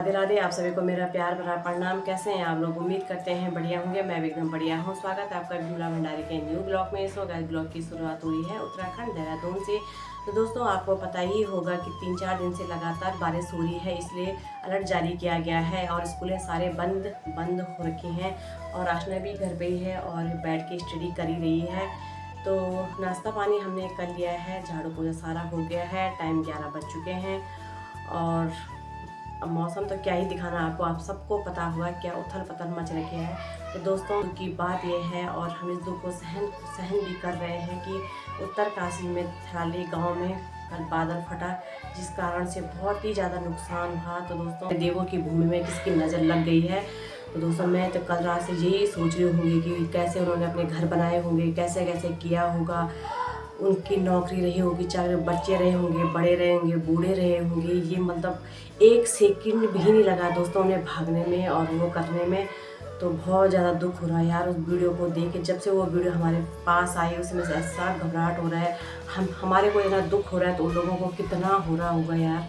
राधे राधे। आप सभी को मेरा प्यार भरा प्रणाम। कैसे हैं आप लोग? उम्मीद करते हैं बढ़िया होंगे। मैं भी एकदम बढ़िया हूँ। स्वागत है आपका विमला भंडारी के न्यू ब्लॉग में। इस वक्त ब्लॉग की शुरुआत हुई है उत्तराखंड देहरादून से। तो दोस्तों, आपको पता ही होगा कि 3-4 दिन से लगातार बारिश हो रही है, इसलिए अलर्ट जारी किया गया है और स्कूलें सारे बंद हो रखी हैं। और आशना भी घर पे ही है और बैठ के स्टडी कर ही रही है। तो नाश्ता पानी हमने कर लिया है, झाड़ू पोछा सारा हो गया है। टाइम 11 बज चुके हैं और अब मौसम तो क्या ही दिखाना आपको, आप सबको पता हुआ क्या उथल पुथल मच रखी है। तो दोस्तों की बात यह है और हम इस दुख को सहन भी कर रहे हैं कि उत्तरकाशी में थराली गांव में कल बादल फटा, जिस कारण से बहुत ही ज़्यादा नुकसान हुआ। तो दोस्तों, देवों की भूमि में किसकी नज़र लग गई है। तो दोस्तों, मैं तो कल रात से यही सोच रही होंगी कि कैसे उन्होंने अपने घर बनाए होंगे, कैसे कैसे किया होगा। उनकी नौकरी रही होगी, चाहे बच्चे रहे होंगे, बड़े रहे होंगे, बूढ़े रहे होंगे। ये मतलब एक सेकंड भी नहीं लगा दोस्तों उन्हें भागने में और वो करने में। तो बहुत ज़्यादा दुख हो रहा है यार उस वीडियो को देख के। जब से वो वीडियो हमारे पास आई उसमें से ऐसा घबराहट हो रहा है। हमारे को इतना दुख हो रहा है तो उन लोगों को कितना हो रहा होगा यार,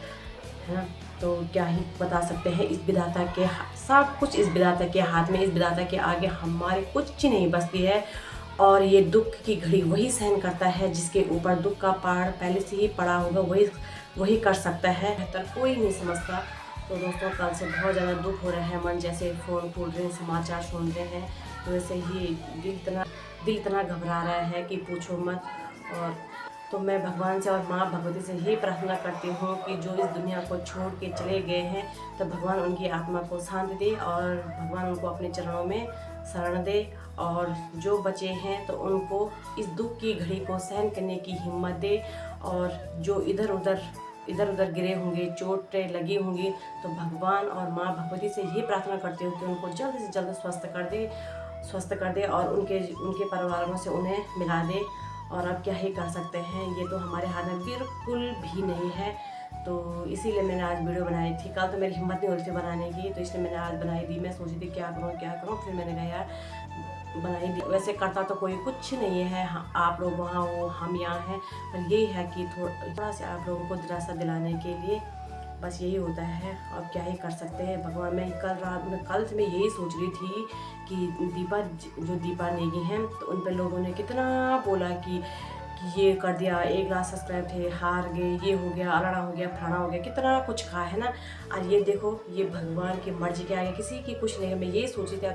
है ना। तो क्या ही बता सकते हैं। इस विधाता के सब कुछ इस विधाता के हाथ में, इस विधाता के आगे हमारे कुछ नहीं बचती है। और ये दुख की घड़ी वही सहन करता है जिसके ऊपर दुख का पहाड़ पहले से ही पड़ा होगा, वही कर सकता है, बेहतर कोई नहीं समझता। तो दोस्तों, कल से बहुत ज़्यादा दुख हो रहा है। मन जैसे फ़ोन खोल रहे हैं, समाचार सुन रहे हैं, तो वैसे ही दिल इतना घबरा रहा है कि पूछो मत। और तो मैं भगवान से और माँ भगवती से यही प्रार्थना करती हूँ कि जो इस दुनिया को छोड़ के चले गए हैं, तो भगवान उनकी आत्मा को शांति दे और भगवान उनको अपने चरणों में शरण दे। और जो बचे हैं तो उनको इस दुख की घड़ी को सहन करने की हिम्मत दे। और जो इधर उधर गिरे होंगे, चोटें लगी होंगी, तो भगवान और माँ भगवती से यही प्रार्थना करती हूँ कि उनको जल्द से जल्द स्वस्थ कर दे और उनके परिवारों से उन्हें मिला दे। और अब क्या ही कर सकते हैं, ये तो हमारे हाथ में बिल्कुल भी नहीं है। तो इसीलिए मैंने आज वीडियो बनाई थी। कल तो मेरी हिम्मत नहीं हो रही थी बनाने की, तो इसलिए मैंने आज बनाई दी। मैं सोची थी क्या करूँ, फिर मैंने कहा यार बनाई दी। वैसे करता तो कोई कुछ नहीं है, आप लोग वहाँ हो, हम यहाँ हैं, पर यही है कि थोड़ा सा आप लोगों को दिलासा दिलाने के लिए बस यही होता है। अब क्या ही कर सकते हैं भगवान। मैं कल से मैं यही सोच रही थी कि दीपा नेगी हैं, तो उन पर लोगों ने कितना बोला कि ये कर दिया, 1 लाख सब्सक्राइब थे, हार गए, ये हो गया, अलाड़ा हो गया, फलाना हो गया, कितना कुछ कहा है ना। और ये देखो, ये भगवान की मर्जी के आगे किसी की कुछ नहीं है। मैं ये सोची थी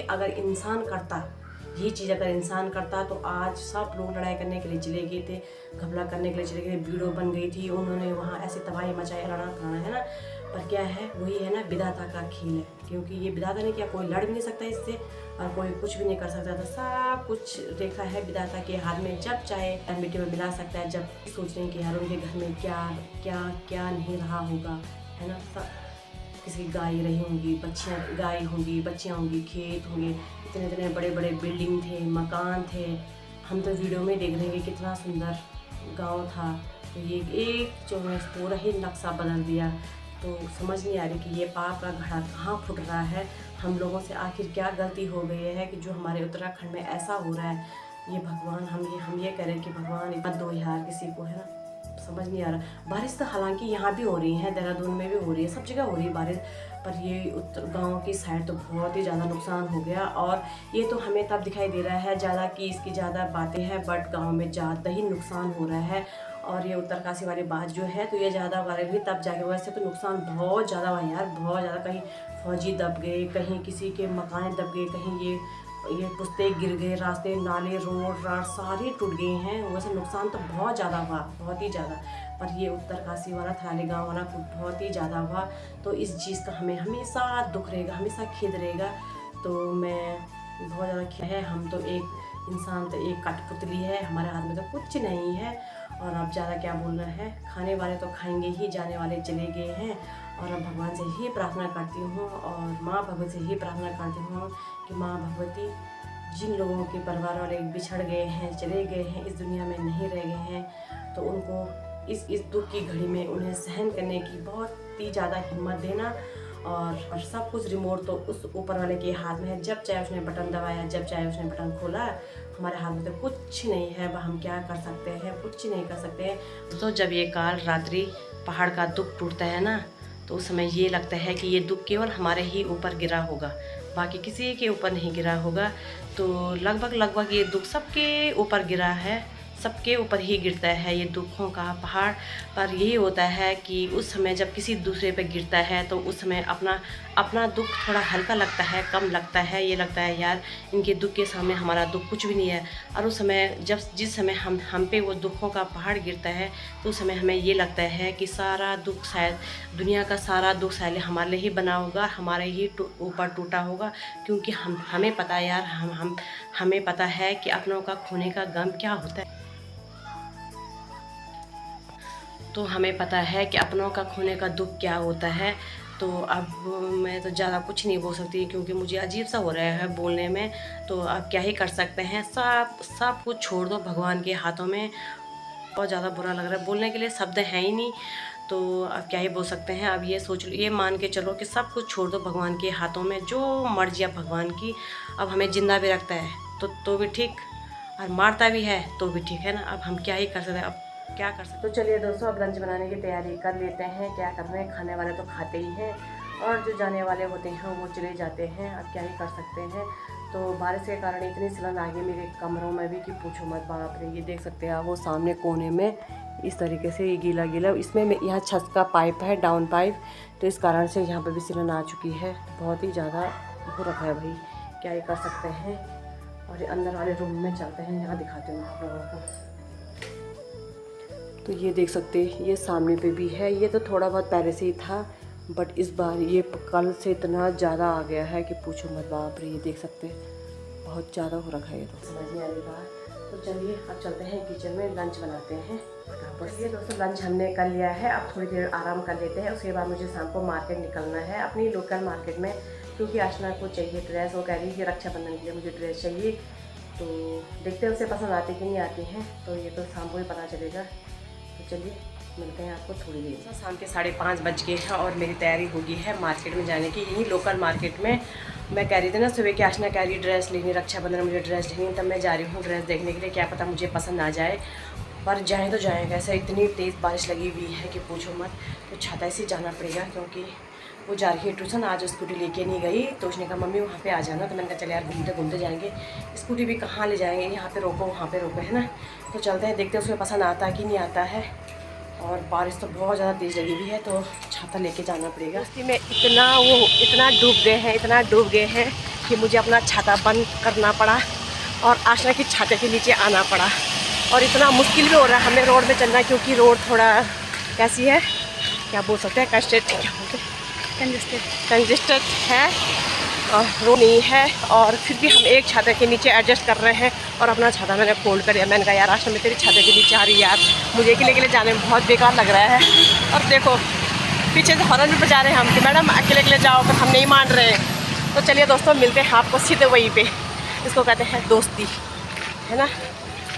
अगर इंसान करता ये चीज़, अगर इंसान करता तो आज सब लोग लड़ाई करने के लिए चले गए थे, घबला करने के लिए चले गए, वीडियो बन गई थी, उन्होंने वहाँ ऐसे तबाही मचाई, लड़ा फलाना, है ना। पर क्या है, वही है ना, विधाता का खेल है। क्योंकि ये विधाता ने किया, कोई लड़ भी नहीं सकता इससे और कोई कुछ भी नहीं कर सकता। तो सब कुछ रेखा है विधाता के हाथ में, जब चाहे मिट्टी में मिला सकता है। जब सोच रहे हैं कि यार उनके घर में क्या क्या क्या नहीं रहा होगा, है ना। सब किसी गाय रही होंगी, गाय होंगी, बच्चियाँ होंगी, खेत होंगे, इतने इतने बड़े बड़े बिल्डिंग थे, मकान थे। हम तो वीडियो में देख रहे हैं कि कितना सुंदर गांव था, तो ये एक जो है पूरा ही नक्शा बदल दिया। तो समझ नहीं आ रही कि ये पाप का घड़ा कहाँ फूट रहा है। हम लोगों से आखिर क्या गलती हो गई है कि जो हमारे उत्तराखंड में ऐसा हो रहा है। ये भगवान, हम ये करें कि भगवान मत दो यार किसी को, है ना। समझ नहीं आ रहा। बारिश तो हालांकि यहाँ भी हो रही है, देहरादून में भी हो रही है, सब जगह हो रही है बारिश। पर ये उत्तर गाँव की साइड तो बहुत ही ज़्यादा नुकसान हो गया। और ये तो हमें तब दिखाई दे रहा है ज़्यादा कि इसकी ज़्यादा बातें हैं, बट गाँव में ज़्यादा ही नुकसान हो रहा है। और ये उत्तरकाशी वाली बात जो है, तो ये ज़्यादा वायरल हुई तब जाके। वैसे तो नुकसान बहुत ज़्यादा हुआ यार, बहुत ज़्यादा। कहीं फौजी दब गए, कहीं किसी के मकान दब गए, कहीं ये पुस्ते गिर गए, रास्ते नाले रोड राट सारे टूट गए हैं। वैसे नुकसान तो बहुत ज़्यादा हुआ, बहुत ही ज़्यादा। पर ये उत्तरकाशी वाला थराली गांव वाला बहुत ही ज़्यादा हुआ। तो इस चीज़ का हमें हमेशा दुख रहेगा, हमेशा खेद रहेगा। तो मैं बहुत ज़्यादा खेद है। हम तो एक इंसान, तो एक कठपुतली है, हमारे हाथ में तो कुछ नहीं है। और अब ज़्यादा क्या बोलना है, खाने वाले तो खाएंगे ही, जाने वाले चले गए हैं। और अब भगवान से ही प्रार्थना करती हूँ और माँ भगवती से ही प्रार्थना करती हूँ कि माँ भगवती, जिन लोगों के परिवार वाले बिछड़ गए हैं, चले गए हैं, इस दुनिया में नहीं रह गए हैं, तो उनको इस दुख की घड़ी में उन्हें सहन करने की बहुत ही ज़्यादा हिम्मत देना। और सब कुछ रिमोट तो उस ऊपर वाले के हाथ में है। जब चाहे उसने बटन दबाया, जब चाहे उसने बटन खोला, हमारे हाथ में तो कुछ नहीं है। वह हम क्या कर सकते हैं, कुछ नहीं कर सकते हैं। तो जब ये काल रात्रि पहाड़ का दुख टूटता है ना, तो उस समय ये लगता है कि ये दुख केवल हमारे ही ऊपर गिरा होगा, बाकी किसी के ऊपर नहीं गिरा होगा। तो लगभग ये दुख सबके ऊपर गिरा है, सबके ऊपर ही गिरता है ये दुखों का पहाड़। पर यही होता है कि उस समय जब किसी दूसरे पे गिरता है तो उस समय अपना दुख थोड़ा हल्का लगता है, कम लगता है। ये लगता है यार इनके दुख के सामने हमारा दुख कुछ भी नहीं है। और उस समय जिस समय हम पे वो दुखों का पहाड़ गिरता है तो उस समय हमें ये लगता है कि सारा दुख शायद दुनिया का सारा दुख शायद हमारे लिए ही बना होगा, हमारे ही ऊपर टूटा होगा। क्योंकि हमें पता है यार, हमें पता है कि अपनों का खोने का गम क्या होता है। तो हमें पता है कि अपनों का खोने का दुख क्या होता है। तो अब मैं तो ज़्यादा कुछ नहीं बोल सकती क्योंकि मुझे अजीब सा हो रहा है बोलने में। तो अब क्या ही कर सकते हैं, सब कुछ छोड़ दो भगवान के हाथों में। बहुत ज़्यादा बुरा लग रहा है, बोलने के लिए शब्द हैं ही नहीं। तो अब क्या ही बोल सकते हैं। अब ये सोच लो, ये मान के चलो कि सब कुछ छोड़ दो भगवान के हाथों में, जो मर्जी अब भगवान की। अब हमें ज़िंदा भी रखता है तो भी ठीक, और मारता भी है तो भी ठीक है ना। अब हम क्या ही कर सकते हैं, अब क्या कर सकते। तो चलिए दोस्तों, अब लंच बनाने की तैयारी कर लेते हैं। क्या कर रहे हैं, खाने वाले तो खाते ही हैं और जो जाने वाले होते हैं वो चले जाते हैं। अब क्या ही कर सकते हैं। तो बारिश के कारण इतनी सिलन आ गई मेरे कमरों में भी कि पूछो मत। बाप रे, ये देख सकते हैं आप, वो सामने कोने में इस तरीके से ये गीला गीला, इसमें यहाँ छत का पाइप है, डाउन पाइप, तो इस कारण से यहाँ पर भी सिलन आ चुकी है। बहुत ही ज़्यादा हो रखा है भाई, क्या ही कर सकते हैं। और अंदर वाले रूम में चलते हैं, यहाँ दिखाते हैं आप लोगों को। तो ये देख सकते हैं, ये सामने पे भी है। ये तो थोड़ा बहुत पहले से ही था, बट इस बार ये कल से इतना ज़्यादा आ गया है कि पूछो मत। बाप रे, ये देख सकते हैं, बहुत ज़्यादा हो रखा है। ये तो समझ नहीं आ रही बात। तो चलिए अब चलते हैं किचन में, लंच बनाते हैं फटाफट से। दोस्तों लंच हमने कर लिया है, अब थोड़ी देर आराम कर लेते हैं। उसके बाद मुझे शाम को मार्केट निकलना है, अपनी लोकल मार्केट में, क्योंकि आशना को चाहिए ड्रेस। वो कह रही है कि रक्षाबंधन के लिए मुझे ड्रेस चाहिए। तो देखते हैं उसे पसंद आती कि नहीं आती हैं, तो ये तो शाम को ही पता चलेगा। तो चलिए मिलते हैं आपको थोड़ी देर। शाम के 5:30 बज गए हैं और मेरी तैयारी हो गई है मार्केट में जाने की, यही लोकल मार्केट में। मैं कह रही थी ना सुबह कि आशना कह रही ड्रेस लेनी, रक्षाबंधन मुझे ड्रेस लेनी, तब मैं जा रही हूँ ड्रेस देखने के लिए। क्या पता मुझे पसंद आ जाए, पर जाएँ तो जाएँ कैसे। इतनी तेज़ बारिश लगी हुई है कि पूछो मत। तो छाता से जाना पड़ेगा क्योंकि वो जा रही है ट्यूशन। आज स्कूटी लेके नहीं गई तो उसने कहा मम्मी वहाँ पे आ जाना। तो मैंने कहा चले यार घूमते घूमते जाएंगे, स्कूटी भी कहाँ ले जाएंगे, यहाँ पे रोको वहाँ पे रोको, है ना। तो चलते हैं, देखते हैं उसमें पसंद आता है कि नहीं आता है। और बारिश तो बहुत ज़्यादा तेज़ लगी हुई है तो छाता लेके जाना पड़ेगा। दोस्ती में इतना डूब गए हैं कि मुझे अपना छाता बंद करना पड़ा और आशना की छाते के नीचे आना पड़ा। और इतना मुश्किल भी हो रहा है हमें रोड में चलना, क्योंकि रोड थोड़ा कैसी है, क्या बोल सकते हैं, कंजेस्टेड है और रोड नहीं है। और फिर भी हम एक छाते के नीचे एडजस्ट कर रहे हैं। और अपना छाता मैंने फोल्ड कर दिया। मैंने कहा यार आशना मैं तेरी छाते के नीचे आ रही है यार, मुझे अकेले जाने में बहुत बेकार लग रहा है। और देखो पीछे से हॉर्न भी बजा रहे हैं हम कि मैडम अकेले जाओ, पर हम नहीं मान रहे। तो चलिए दोस्तों मिलते हैं आपको सीधे वहीं पे, इसको कहते हैं दोस्ती, है ना।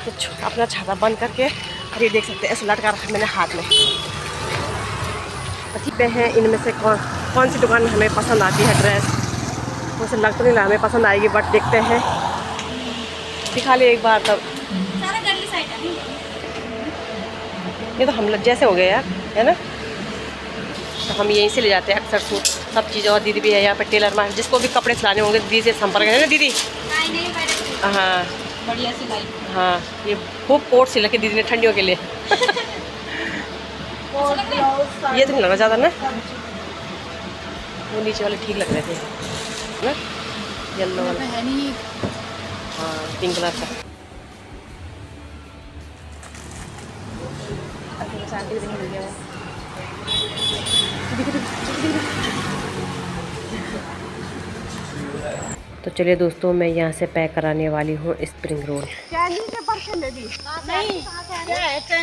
तो अपना छाता बंद करके, और ये देख सकते हैं ऐसे लटका रखा मैंने हाथ में। पे हैं इनमें से कौन सी दुकान में हमें पसंद आती है ड्रेस। मुझे लग तो नहीं रहा हमें पसंद आएगी, बट देखते हैं, दिखा ले एक बार तब। ये तो हम लोग जैसे हो गए यार, है ना। तो हम यहीं से ले जाते हैं अक्सर सूट सब चीज़। और दीदी भी है यहाँ पे टेलर मार्केट, जिसको भी कपड़े सिलाने होंगे दीदी से संपर्क है ना दीदी। हाँ बढ़िया सिलाई। हाँ, ये खूब कोट सिला के दीदी ने ठंडियों के लिए। ये तो नहीं लगा ज़्यादा ना, वो नीचे वाले ठीक लग रहे थे ना, येलो वाला है नहीं। हाँ पिंक कलर का। तो चलिए दोस्तों, मैं यहाँ से पैक कराने वाली हूँ स्प्रिंग रोल।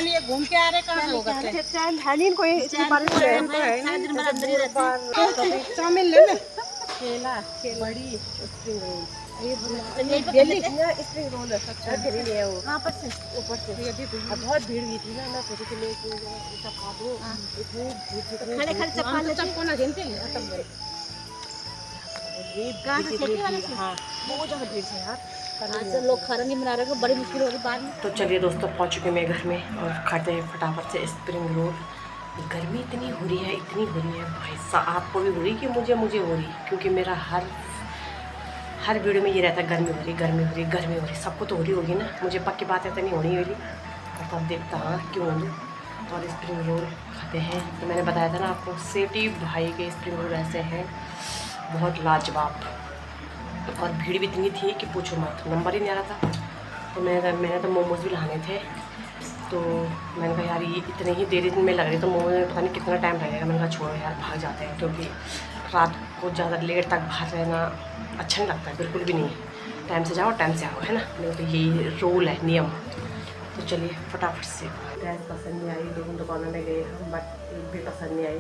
नहीं घूम के आ रहे कहाँ से होगा चाउमीन ले ले, केला बड़ी स्प्रिंग रोल, स्प्रिंग रोल है वो ऊपर से। बहुत भीड़ हुई थी ना, मैं सोची थी मैं खा दूँ, इतनी हाँ बहुत ज़्यादा भीड़ है यार। आज लोग खाना नहीं बना रहे, बड़ी मुश्किल हो रही बाद में। तो चलिए दोस्तों, पहुँच चुके मैं घर में और खाते हैं फटाफट से स्प्रिंग रोल। गर्मी इतनी हो रही है, इतनी हो रही है भाई साहब, आपको भी हो रही कि मुझे हो रही, क्योंकि मेरा हर वीडियो में ये रहता है गर्मी हो रही, गर्मी हो रही, गर्मी हो रही। सबको तो हो रही होगी ना, मुझे पक्की बात है तो नहीं होनी होगी। और तब देखता हाँ क्यों हो। और स्प्रिंग रोल खाते हैं, तो मैंने बताया था ना आपको, सेठी भाई के स्प्रिंग रोल ऐसे हैं बहुत लाजवाब। और भीड़ भी इतनी थी कि पूछो मत, नंबर ही नहीं आ रहा था। तो मैंने तो मोमोज़ भी लाने थे, तो मैंने कहा यार ये इतने ही देरी में लग रही, तो मोमोज में पता नहीं कितना टाइम लगेगा। मैंने कहा छोड़ो यार भाग जाते हैं, क्योंकि रात को ज़्यादा लेट तक बाहर रहना अच्छा नहीं लगता है, बिल्कुल भी नहीं। टाइम से जाओ टाइम से आओ, है ना, मेरा तो यही रूल है, नियम। तो चलिए फटाफट से। ड्रेस पसंद नहीं आई, दोनों दुकानों में गए हम, बट एक भी पसंद नहीं आई।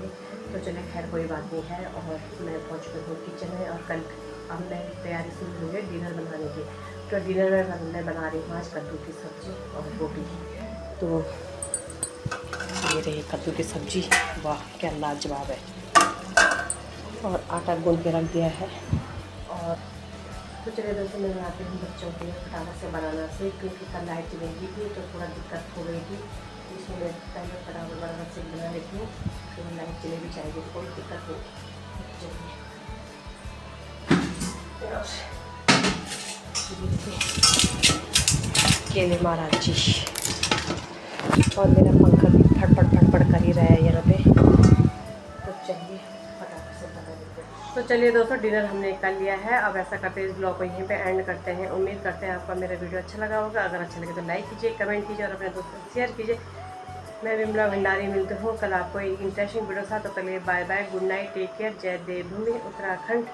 तो चलिए खैर कोई बात नहीं है। और मैं पहुँच गई हूँ किचन में, और कल अब मैं तैयारी शुरू हो गई डिनर बनाने की। तो डिनर में मैं बना रही हूँ आज कद्दू की सब्ज़ी और रोटी। तो ये रही कद्दू की सब्ज़ी, वाह क्या लाजवाब है। और आटा गूंद के रख दिया है। और तो चलिए दोस्तों मैं बनाती हूँ बच्चों के लिए फटाफट से बनाना से, क्योंकि कल लाइट चलेगी थी तो थोड़ा दिक्कत हो गई थी, इसलिए मैं पहले फटाफट से बना लेती हूँ। तो लाइट चले भी जाएगी तो कोई दिक्कत नहीं। केले महाराज जी, और मेरा पंखा भी फटफट कर ही रहा है यहाँ पे। तो चलिए फटाफट से बना देते हैं। तो चलिए दोस्तों डिनर हमने कर लिया है। अब ऐसा करते हैं, इस ब्लॉग को यहीं पे एंड करते हैं। उम्मीद करते हैं आपका मेरा वीडियो अच्छा लगा होगा। अगर अच्छा लगे तो लाइक कीजिए, कमेंट कीजिए और अपने दोस्तों को शेयर कीजिए। मैं विमला भंडारी मिलती हूँ कल आपको एक इंटरेस्टिंग वीडियो था। तो चलिए bye bye, good night, take care, जय देवभूमि उत्तराखंड।